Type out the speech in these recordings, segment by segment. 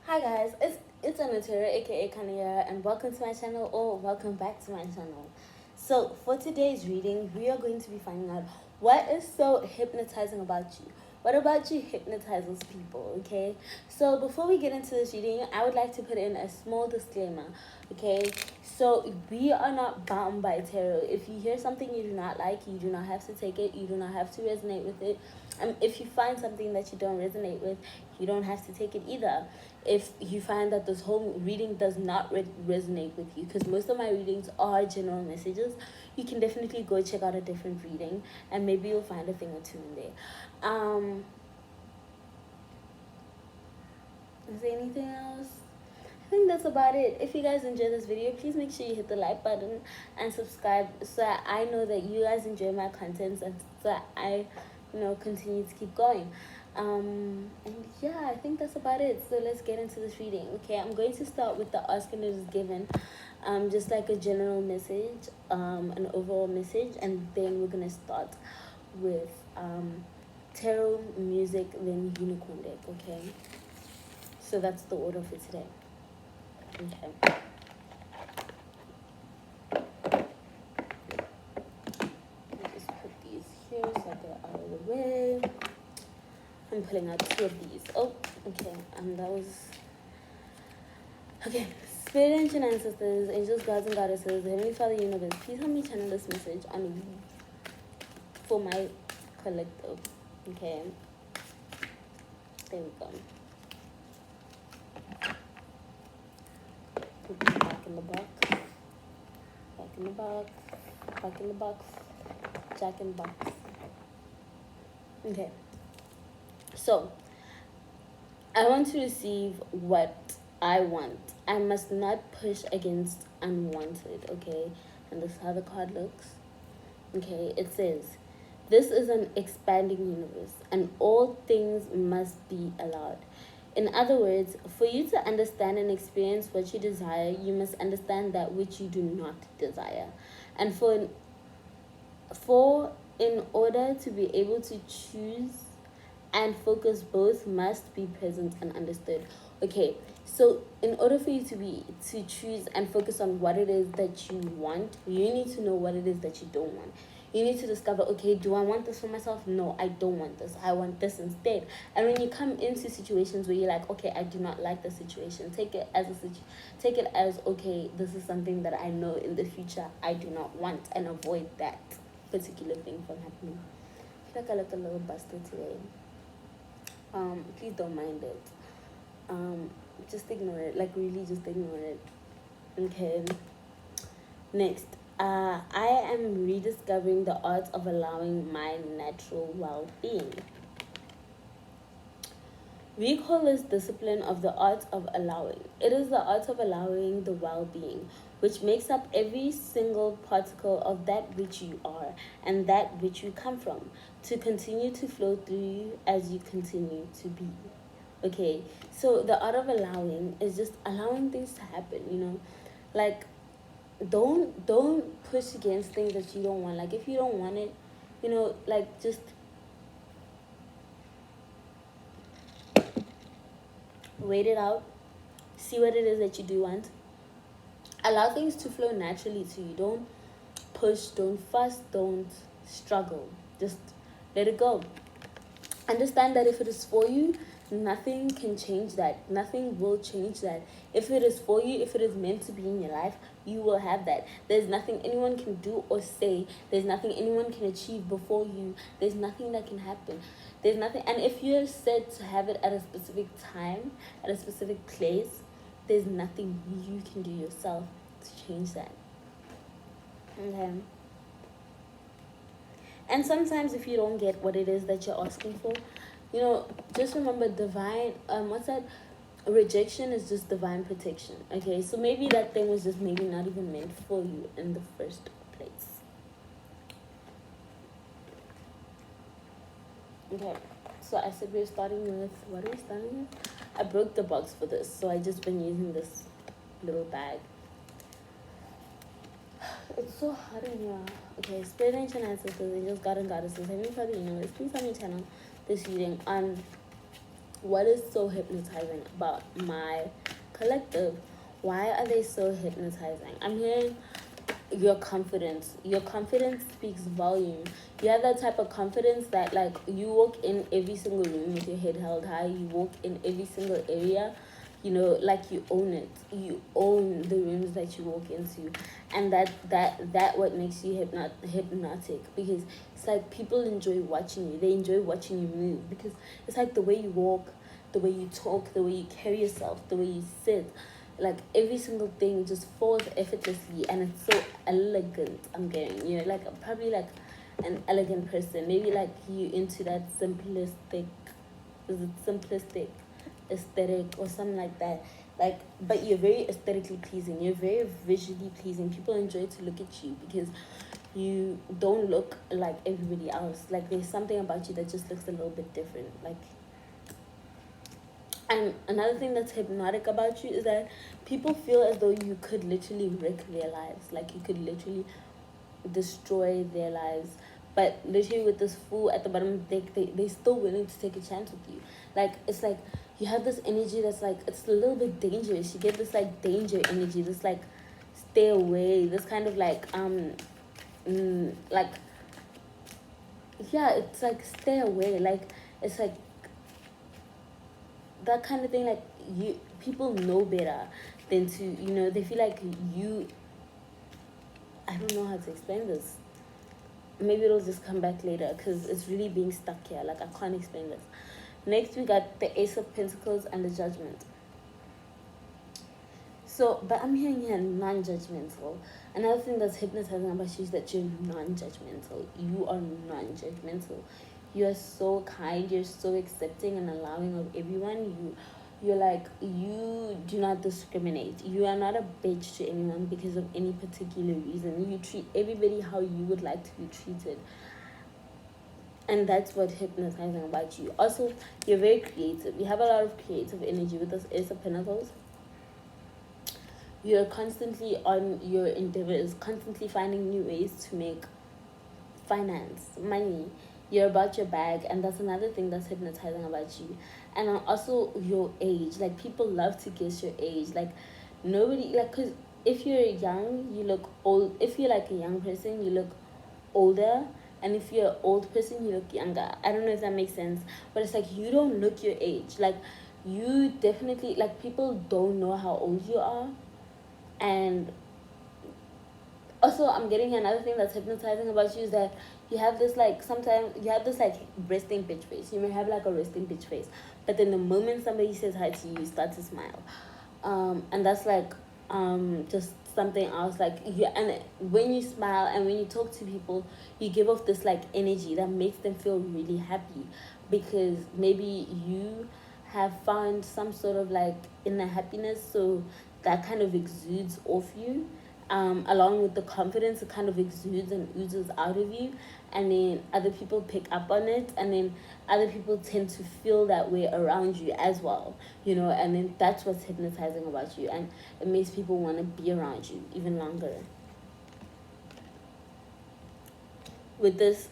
Hi guys, it's Anatara aka Kania, and welcome to my channel, or welcome back to my channel. So for today's reading, we are going to be finding out what is so hypnotizing about you. What about you hypnotizes people, okay? So before we get into this reading, I would like to put in a small disclaimer, okay? So we are not bound by tarot. If you hear something you do not like, you do not have to take it. You do not have to resonate with it. If you find something that you don't resonate with, you don't have to take it either. If you find that this whole reading does not resonate with you, because most of my readings are general messages, you can definitely go check out a different reading and maybe you'll find a thing or two in there. Is there anything else? I think that's about it. If you guys enjoyed this video, please make sure you hit the like button and subscribe so that I know that you guys enjoy my content and so that I continue to keep going. And yeah, I think that's about it. So let's get into this reading. Okay, I'm going to start with the ask and it is given, just like a general message, an overall message, and then we're gonna start with tarot, music, then unicorn deck. Okay, so that's the order for today. Okay. Just put these here so they're out of the way. I'm pulling out two of these. Oh, okay. That was okay. Spirit, ancient ancestors, angels, gods, and goddesses, Heavenly Father, universe, please help me channel this message on for my collective. Okay. There we go. Put them back in the box. Back in the box. Back in the box. Jack in the box. Okay. So, I want to receive what I want. I must not push against unwanted, okay? And this is how the card looks. Okay, it says, this is an expanding universe, and all things must be allowed. In other words, for you to understand and experience what you desire, you must understand that which you do not desire. And in order to be able to choose and focus, both must be present and understood. Okay, so in order for you to choose and focus on what it is that you want, you need to know what it is that you don't want. You need to discover, okay, do I want this for myself? No, I don't want this. I want this instead. And when you come into situations where you're like, okay, I do not like the situation, take it as okay, this is something that I know in the future I do not want, and avoid that particular thing from happening. I feel like I look a little busted today. Please don't mind it. Just ignore it. Like, really, just ignore it. Okay. Next, I am rediscovering the art of allowing my natural well-being. We call this discipline of the art of allowing. It is the art of allowing the well-being, which makes up every single particle of that which you are and that which you come from, to continue to flow through you as you continue to be. Okay, so the art of allowing is just allowing things to happen, like don't push against things that you don't want. Like, if you don't want it, like, just wait it out, see what it is that you do want, allow things to flow naturally to you. Don't push, don't fuss, don't struggle, just let it go. Understand that if it is for you, nothing can change that. Nothing will change that. If it is for you, if it is meant to be in your life, you will have that. There's nothing anyone can do or say. There's nothing anyone can achieve before you. There's nothing that can happen. There's nothing. And if you're set to have it at a specific time, at a specific place, there's nothing you can do yourself to change that. Okay. And sometimes if you don't get what it is that you're asking for, just remember, divine, what's that? Rejection is just divine protection. Okay, so maybe that thing was just maybe not even meant for you in the first place. Okay, so I said we're starting with, what are we starting with? I broke the box for this, so I just been using this little bag. It's so hot in here. Okay, spirit, ancient ancestors, angels, God and goddesses, Heavenly Father, universe, please help me channel this reading on what is so hypnotizing about my collective? Why are they so hypnotizing? I'm hearing your confidence. Your confidence speaks volume. You have that type of confidence that, like, you walk in every single room with your head held high. You walk in every single area, like you own it. You own the rooms that you walk into, and that what makes you hypnotic, because it's like people enjoy watching you. They enjoy watching you move, because it's like the way you walk, the way you talk, the way you carry yourself, the way you sit, like every single thing just falls effortlessly, and it's so elegant. I'm getting, like probably like an elegant person, maybe like you into that simplistic, is it simplistic aesthetic or something like that, like, but you're very aesthetically pleasing, you're very visually pleasing. People enjoy to look at you because you don't look like everybody else. Like, there's something about you that just looks a little bit different, like. And another thing that's hypnotic about you is that people feel as though you could literally wreck their lives. Like, you could literally destroy their lives. But literally with this fool at the bottom of the deck, they're still willing to take a chance with you. Like, it's like you have this energy that's like, it's a little bit dangerous. You get this like danger energy, this like stay away, this kind of like, like, yeah, it's like stay away. Like, it's like that kind of thing. Like, people know better than to, they feel like you, I don't know how to explain this. Maybe it'll just come back later, because it's really being stuck here. Like, I can't explain this. Next, we got the Ace of Pentacles and the Judgment. So, but I'm hearing here non-judgmental. Another thing that's hypnotizing about you is that you're non-judgmental. You are non-judgmental. You are so kind. You're so accepting and allowing of everyone. You're like, you do not discriminate. You are not a bitch to anyone because of any particular reason. You treat everybody how you would like to be treated. And that's what hypnotizing about you. Also, you're very creative. You have a lot of creative energy with this Ace of Pentacles. You're constantly on your endeavors, constantly finding new ways to make finance, money. You're about your bag, and that's another thing that's hypnotizing about you. And also your age. Like, people love to guess your age. Like, nobody, like, because if you're young, you look old. If you're like a young person, you look older. And if you're an old person, you look younger. I don't know if that makes sense, but it's like you don't look your age. Like, you definitely, like, people don't know how old you are. And also, I'm getting another thing that's hypnotizing about you is that you have this, like, sometimes you have this like resting bitch face. You may have like a resting bitch face, but then the moment somebody says hi to you, you start to smile. And that's like just something else. Like, and when you smile and when you talk to people, you give off this like energy that makes them feel really happy, because maybe you have found some sort of like inner happiness, so that kind of exudes off you. Along with the confidence, it kind of exudes and oozes out of you, and then other people pick up on it, and then other people tend to feel that way around you as well, and then that's what's hypnotizing about you, and it makes people want to be around you even longer. With this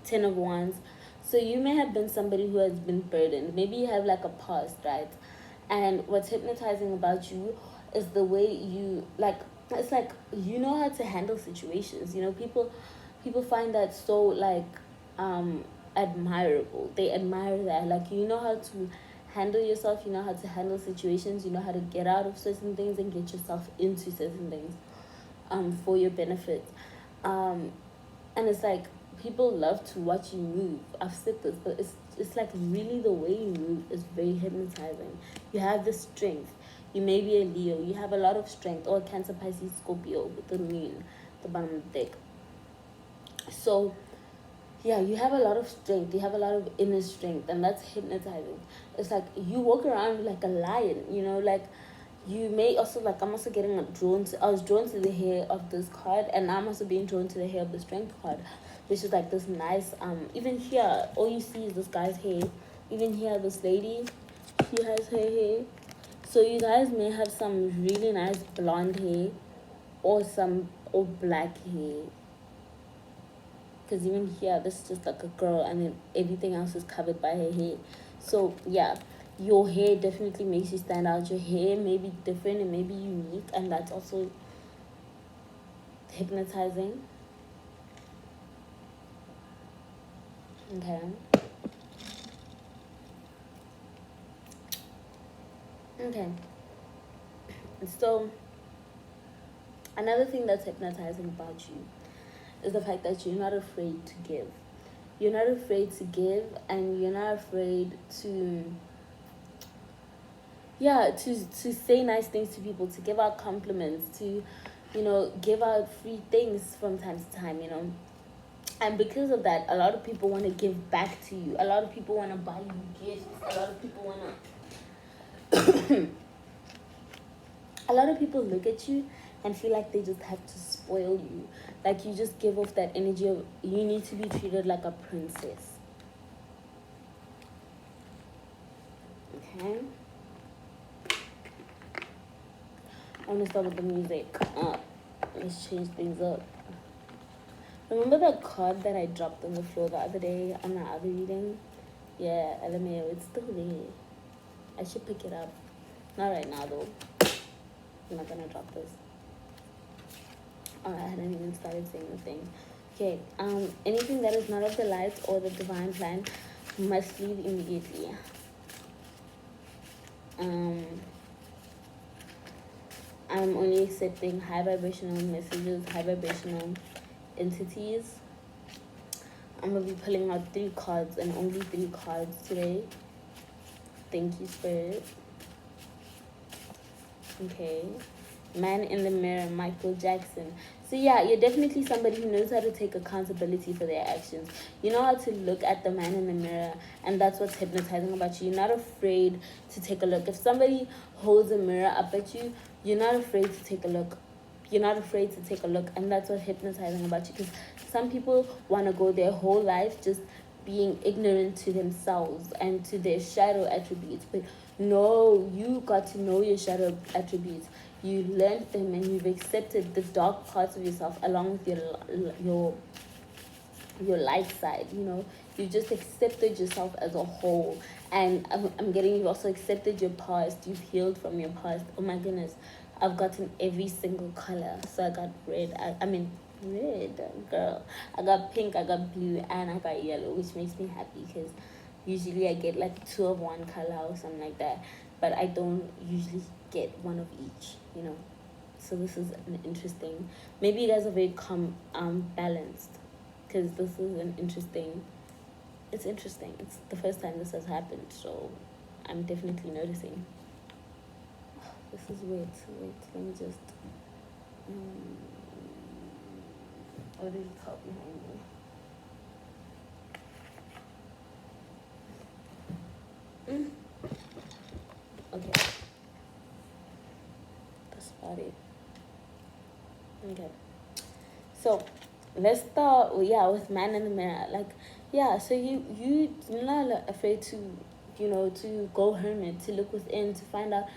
Ten of Wands, so you may have been somebody who has been burdened. Maybe you have like a past, right? And what's hypnotizing about you is the way you, like, it's like you know how to handle situations. People find that so like admirable. They admire that. Like, you know how to handle yourself, you know how to handle situations, you know how to get out of certain things and get yourself into certain things for your benefit. And it's like people love to watch you move. I've said this, but it's like really the way you move is very hypnotizing. You have the strength. You may be a Leo. You have a lot of strength, or a Cancer, Pisces, Scorpio with the moon, the bottom of the deck. So, yeah, you have a lot of strength. You have a lot of inner strength, and that's hypnotizing. It's like you walk around like a lion, like you may also, like, I'm also getting I was drawn to the hair of this card, and I'm also being drawn to the hair of the strength card, which is like this nice, even here, all you see is this guy's hair. Even here, this lady, she has her hair. So you guys may have some really nice blonde hair, or black hair. Because even here, this is just like a girl, and then everything else is covered by her hair. So yeah, your hair definitely makes you stand out. Your hair may be different, it may be unique, and that's also hypnotizing. Okay. Okay. So another thing that's hypnotizing about you is the fact that you're not afraid to give. You're not afraid to give, and you're not afraid to, yeah, to say nice things to people, to give out compliments, to, give out free things from time to time, And because of that, a lot of people want to give back to you. A lot of people want to buy you gifts. A lot of people want to a lot of people look at you and feel like they just have to spoil you. Like you just give off that energy of you need to be treated like a princess. Okay? I want to start with the music. Let's change things up. Remember that card that I dropped on the floor the other day on my other reading? Yeah, LMAO, it's still there. I should pick it up. Not right now though. I'm not gonna drop this. Oh, I hadn't even started saying the thing. Okay, anything that is not of the light or the divine plan must leave immediately. I'm only accepting high vibrational messages, high vibrational entities. I'm gonna be pulling out 3 cards and only 3 cards today. Thank you, Spirit. Okay. Man in the Mirror, Michael Jackson. So yeah, you're definitely somebody who knows how to take accountability for their actions. You know how to look at the man in the mirror, and that's what's hypnotizing about you. You're not afraid to take a look. If somebody holds a mirror up at you, you're not afraid to take a look. You're not afraid to take a look, and that's what's hypnotizing about you. Because some people want to go their whole life just being ignorant to themselves and to their shadow attributes. But no, you got to know your shadow attributes. You learned them and you've accepted the dark parts of yourself along with your light side. You just accepted yourself as a whole. And I'm getting, you've also accepted your past. You've healed from your past. Oh my goodness, I've gotten every single color. So I got red. I mean red, girl. I got pink, I got blue, and I got yellow, which makes me happy because usually I get like 2 of one color or something like that. But I don't usually get 1 of each, So this is an interesting. Maybe you guys are very balanced, because this is an interesting. It's interesting. It's the first time this has happened, so I'm definitely noticing. This is weird. Wait, let me just. What did it talk behind me? Okay. That's about it. Okay. So let's start with man in the mirror. So you're not afraid to to go hermit, to look within, to find out.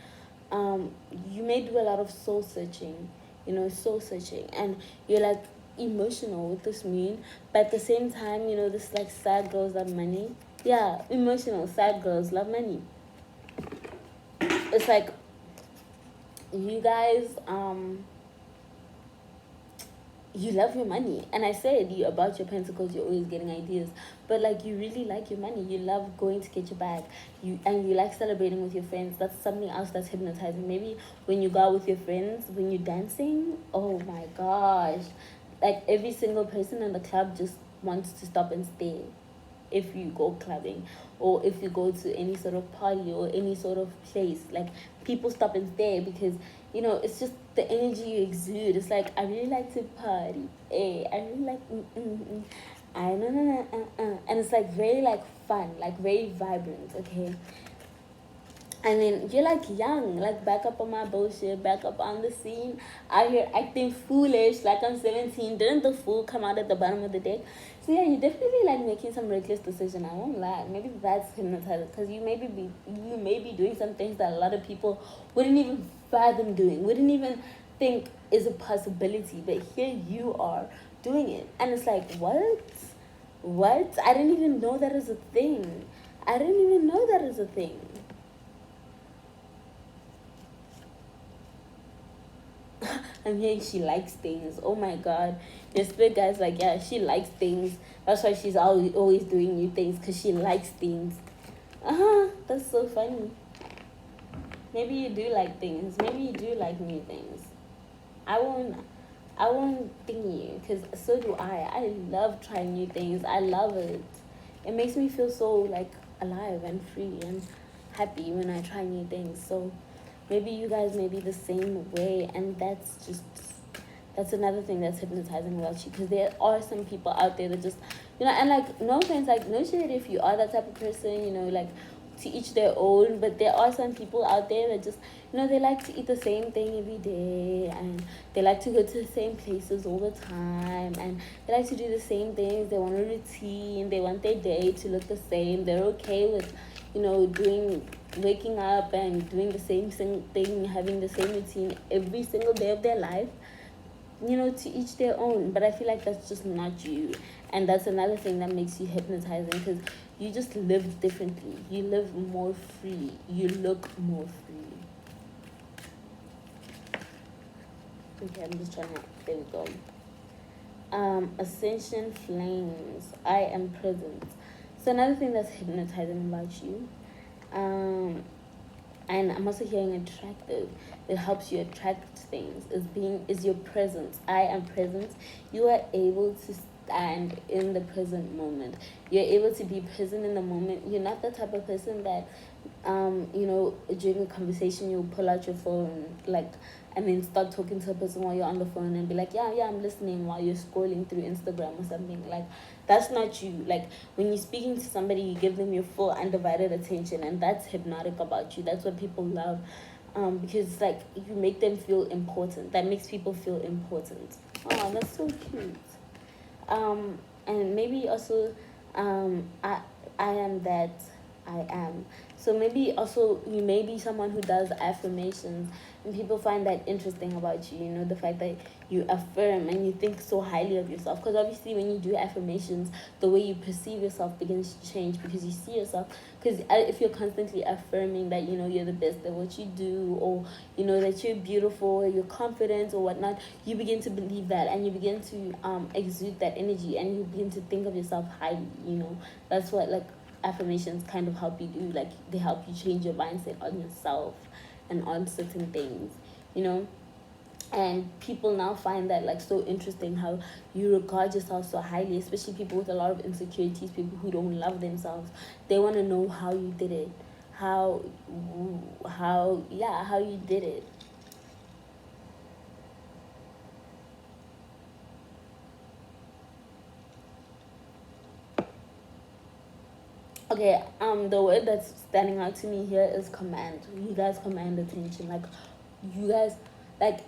You may do a lot of soul searching, and you're like emotional with this moon, but at the same time, this sad girls love money. Yeah, emotional sad girls love money. It's like you guys you love your money, and I said you about your pentacles, you're always getting ideas, but you really like your money. You love going to get your bag, you like celebrating with your friends. That's something else that's hypnotizing. Maybe when you go out with your friends, when you're dancing, oh my gosh, every single person in the club just wants to stop and stare. If you go clubbing or if you go to any sort of party or any sort of place, people stop and stare because it's just the energy you exude. It's like, I really like to party. Hey, I really like I know. And it's very fun, very vibrant. Okay. And then you're young, back up on my bullshit, back up on the scene, out here acting foolish, I'm 17. Didn't the fool come out at the bottom of the deck? So yeah, you definitely making some reckless decision. I won't lie. Maybe that's hypnotizing, because you may be doing some things that a lot of people wouldn't even fathom doing, wouldn't even think is a possibility. But here you are doing it, and it's what? I didn't even know that is a thing. I'm hearing she likes things. Oh my god. Your spirit guy's like, yeah, she likes things. That's why she's always doing new things, because she likes things. That's so funny. Maybe you do like things. Maybe you do like new things. I won't think you, because so do I love trying new things. I love it. It makes me feel so like alive and free and happy when I try new things. So maybe you guys may be the same way, and that's another thing that's hypnotizing about you, because there are some people out there that just, and like, no offense, like, no shit if you are that type of person, like, to each their own, but there are some people out there that just, they like to eat the same thing every day, and they like to go to the same places all the time, and they like to do the same things. They want a routine. They want their day to look the same. They're okay with, waking up and doing the same thing, having the same routine every single day of their life. To each their own. But I feel like that's just not you. And that's another thing that makes you hypnotizing, because you just live differently. You live more free. You look more free. Okay, I'm just trying to, there we go. Ascension flames. I am present. So another thing that's hypnotizing about you. And I'm also hearing attractive. It helps you attract things. Is your presence. I am present. You are able to stand in the present moment. You're able to be present in the moment. You're not the type of person that, during a conversation you'll pull out your phone, like, and then start talking to a person while you're on the phone and be like, yeah, I'm listening, while you're scrolling through Instagram or something. Like, that's not you. Like, when you're speaking to somebody, you give them your full undivided attention, and that's hypnotic about you. That's what people love, because it's like you make them feel important. That makes people feel important. Oh, that's so cute. And maybe also, I am that I am. So maybe also you may be someone who does affirmations, and people find that interesting about you, the fact that you affirm and you think so highly of yourself. Because obviously when you do affirmations, the way you perceive yourself begins to change, because you see yourself. Because if you're constantly affirming that, you're the best at what you do, or, that you're beautiful, or you're confident or whatnot, you begin to believe that, and you begin to exude that energy, and you begin to think of yourself highly, That's what, like, affirmations kind of help you do. Like, they help you change your mindset on yourself and on certain things, and people now find that, like, so interesting, how you regard yourself so highly, especially people with a lot of insecurities, people who don't love themselves. They want to know how you did it, how you did it. Okay, the word that's standing out to me here is command. You guys command attention. Like, you guys, like,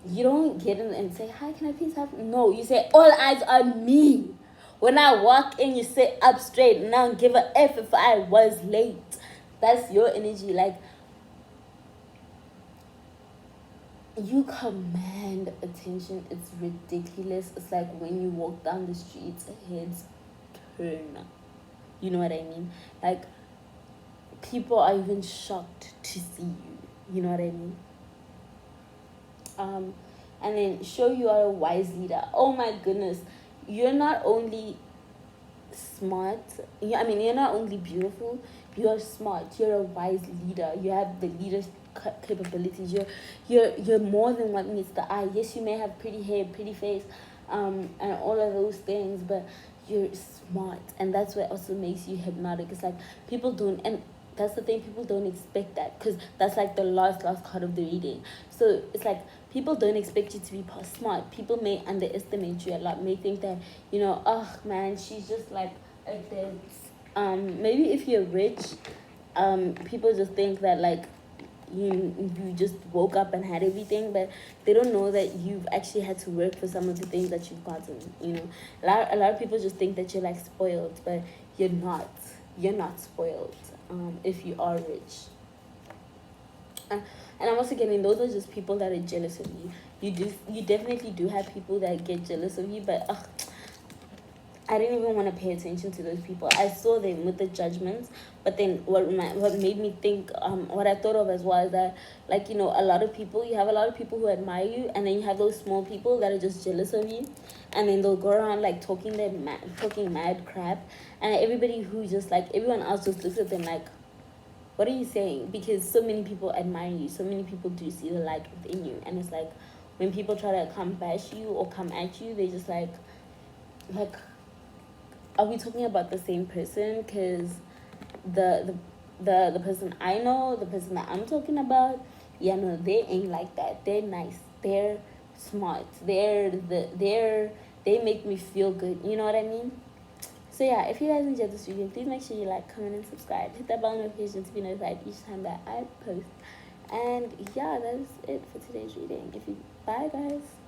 you don't get in and say, hi, can I please have... No, you say, all eyes on me. When I walk in, you sit up straight. Now give a F if I was late. That's your energy. Like, you command attention. It's ridiculous. It's like when you walk down the streets, heads turn. You know what I mean? Like, people are even shocked to see you. You know what I mean? And then show you are a wise leader. Oh my goodness. You're not only smart. You're not only beautiful. You're smart. You're a wise leader. You have the leader's capabilities. You're more than what meets the eye. Yes, you may have pretty hair, pretty face, and all of those things, but you're smart, and that's what also makes you hypnotic. It's like people don't, and that's the thing, people don't expect that, because that's like the last card of the reading. So it's like people don't expect you to be smart. People may underestimate you a lot, may think that, oh man, she's just like this. Maybe if you're rich, people just think that, like, you just woke up and had everything, but they don't know that you've actually had to work for some of the things that you've gotten. A lot of people just think that you're like spoiled, but you're not spoiled if you are rich. And I'm also getting, those are just people that are jealous of you. You definitely do have people that get jealous of you, but I didn't even want to pay attention to those people. I saw them with the judgments, but then what made me think, what I thought of as well is that, like, you know, a lot of people, you have a lot of people who admire you, and then you have those small people that are just jealous of you, and then they'll go around like talking mad crap, and everybody who just like everyone else just looks at them like, what are you saying? Because so many people admire you, so many people do see the light within you, and it's like when people try to come bash you or come at you, they just like are we talking about the same person? Because the the person I know, the person that I'm talking about, yeah, no, they ain't like that. They're nice. They're smart. They make me feel good. You know what I mean? So yeah, if you guys enjoyed this video, please make sure you like, comment, and subscribe. Hit that bell notification to be notified each time that I post. And yeah, that is it for today's reading. Bye guys.